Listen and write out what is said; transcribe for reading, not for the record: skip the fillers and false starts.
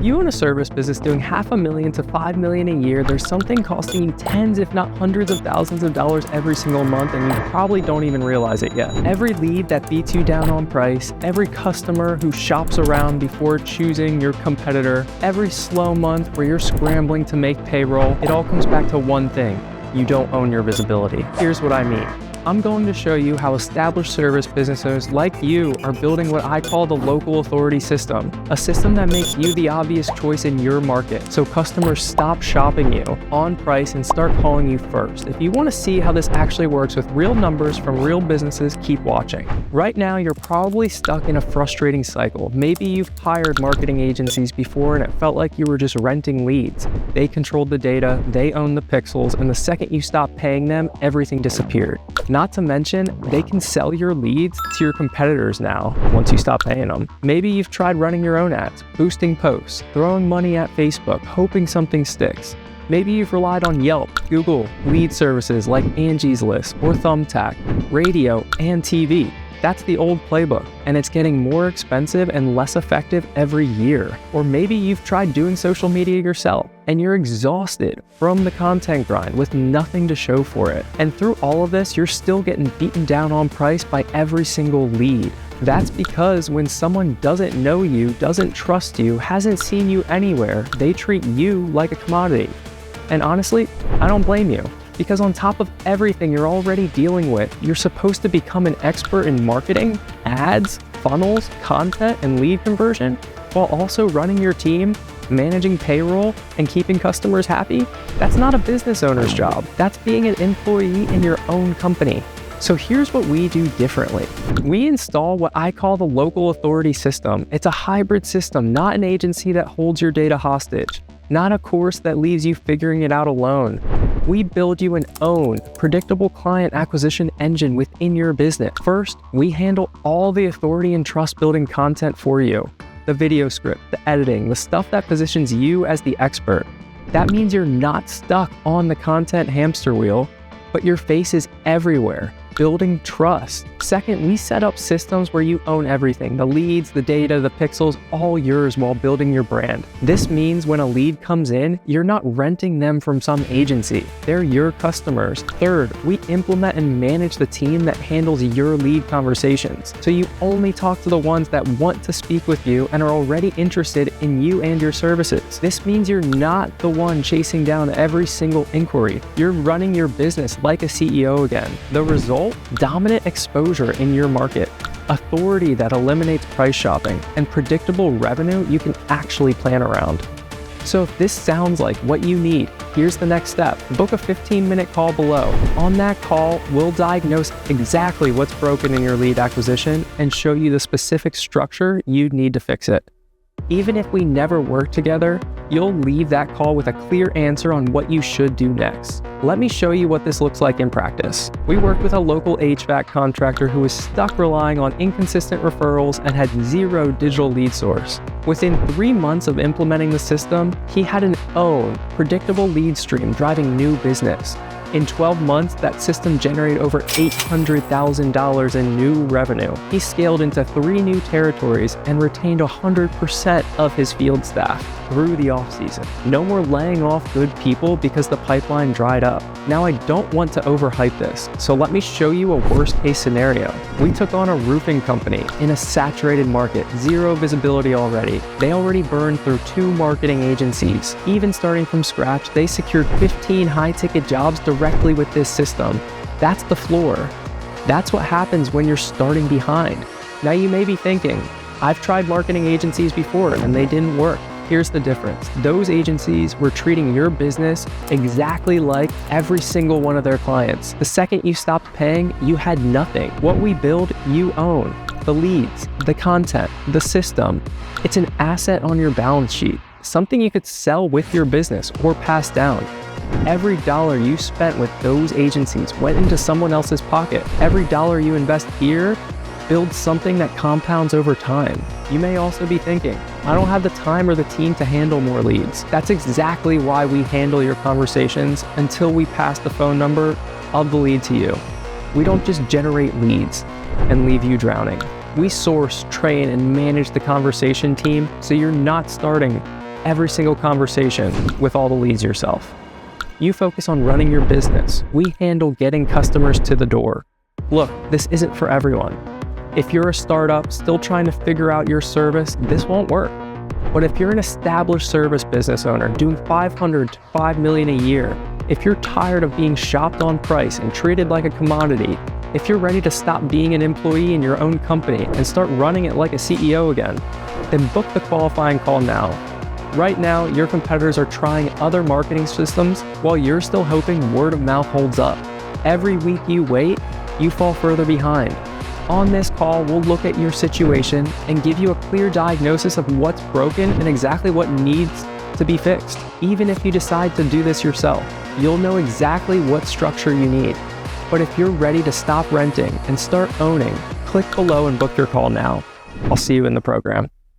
you own a service business doing $500,000 to $5 million a year, there's something costing you tens, if not hundreds of thousands of dollars every single month, and you probably don't even realize it yet. Every lead that beats you down on price, every customer who shops around before choosing your competitor, every slow month where you're scrambling to make payroll, it all comes back to one thing: you don't own your visibility. Here's what I mean. I'm going to show you how established service business owners like you are building what I call the local authority system, a system that makes you the obvious choice in your market, so customers stop shopping you on price and start calling you first. If you want to see how this actually works with real numbers from real businesses, keep watching. Right now, you're probably stuck in a frustrating cycle. Maybe you've hired marketing agencies before and it felt like you were just renting leads. They controlled the data, they own the pixels, and the second you stop paying them, everything disappeared. Not to mention, they can sell your leads to your competitors now once you stop paying them. Maybe you've tried running your own ads, boosting posts, throwing money at Facebook, hoping something sticks. Maybe you've relied on Yelp, Google, lead services like Angie's List or Thumbtack, radio, and TV. That's the old playbook, and it's getting more expensive and less effective every year. Or maybe you've tried doing social media yourself, and you're exhausted from the content grind with nothing to show for it. And through all of this, you're still getting beaten down on price by every single lead. That's because when someone doesn't know you, doesn't trust you, hasn't seen you anywhere, they treat you like a commodity. And honestly, I don't blame you. Because on top of everything you're already dealing with, you're supposed to become an expert in marketing, ads, funnels, content, and lead conversion, while also running your team, managing payroll, and keeping customers happy. That's not a business owner's job. That's being an employee in your own company. So here's what we do differently. We install what I call the local authority system. It's a hybrid system, not an agency that holds your data hostage, not a course that leaves you figuring it out alone. We build you an own, predictable client acquisition engine within your business. First, we handle all the authority and trust building content for you. The video script, the editing, the stuff that positions you as the expert. That means you're not stuck on the content hamster wheel, but your face is everywhere, building trust. Second, we set up systems where you own everything, the leads, the data, the pixels, all yours while building your brand. This means when a lead comes in, you're not renting them from some agency. They're your customers. Third, we implement and manage the team that handles your lead conversations. So you only talk to the ones that want to speak with you and are already interested in you and your services. This means you're not the one chasing down every single inquiry. You're running your business like a CEO again. The result? Dominant exposure in your market, authority that eliminates price shopping, and predictable revenue you can actually plan around. So if this sounds like what you need, here's the next step. Book a 15-minute call below. On that call, we'll diagnose exactly what's broken in your lead acquisition and show you the specific structure you'd need to fix it. Even if we never work together, you'll leave that call with a clear answer on what you should do next. Let me show you what this looks like in practice. We worked with a local HVAC contractor who was stuck relying on inconsistent referrals and had zero digital lead source. Within 3 months of implementing the system, he had an own predictable lead stream driving new business. In 12 months, that system generated over $800,000 in new revenue. He scaled into 3 new territories and retained 100% of his field staff through the off-season. No more laying off good people because the pipeline dried up. Now, I don't want to overhype this, so let me show you a worst-case scenario. We took on a roofing company in a saturated market, zero visibility already. They already burned through 2 marketing agencies. Even starting from scratch, they secured 15 high-ticket jobs directly with this system. That's the floor. That's what happens when you're starting behind. Now you may be thinking, I've tried marketing agencies before and they didn't work. Here's the difference. Those agencies were treating your business exactly like every single one of their clients. The second you stopped paying, you had nothing. What we build, you own. The leads, the content, the system. It's an asset on your balance sheet, something you could sell with your business or pass down. Every dollar you spent with those agencies went into someone else's pocket. Every dollar you invest here builds something that compounds over time. You may also be thinking, I don't have the time or the team to handle more leads. That's exactly why we handle your conversations until we pass the phone number of the lead to you. We don't just generate leads and leave you drowning. We source, train, and manage the conversation team so you're not starting every single conversation with all the leads yourself. You focus on running your business. We handle getting customers to the door. Look, this isn't for everyone. If you're a startup still trying to figure out your service, this won't work. But if you're an established service business owner doing $500 to $5 million a year, if you're tired of being shopped on price and treated like a commodity, if you're ready to stop being an employee in your own company and start running it like a CEO again, then book the qualifying call now. Right now, your competitors are trying other marketing systems while you're still hoping word of mouth holds up. Every week you wait, you fall further behind. On this call, we'll look at your situation and give you a clear diagnosis of what's broken and exactly what needs to be fixed. Even if you decide to do this yourself, you'll know exactly what structure you need. But if you're ready to stop renting and start owning, click below and book your call now. I'll see you in the program.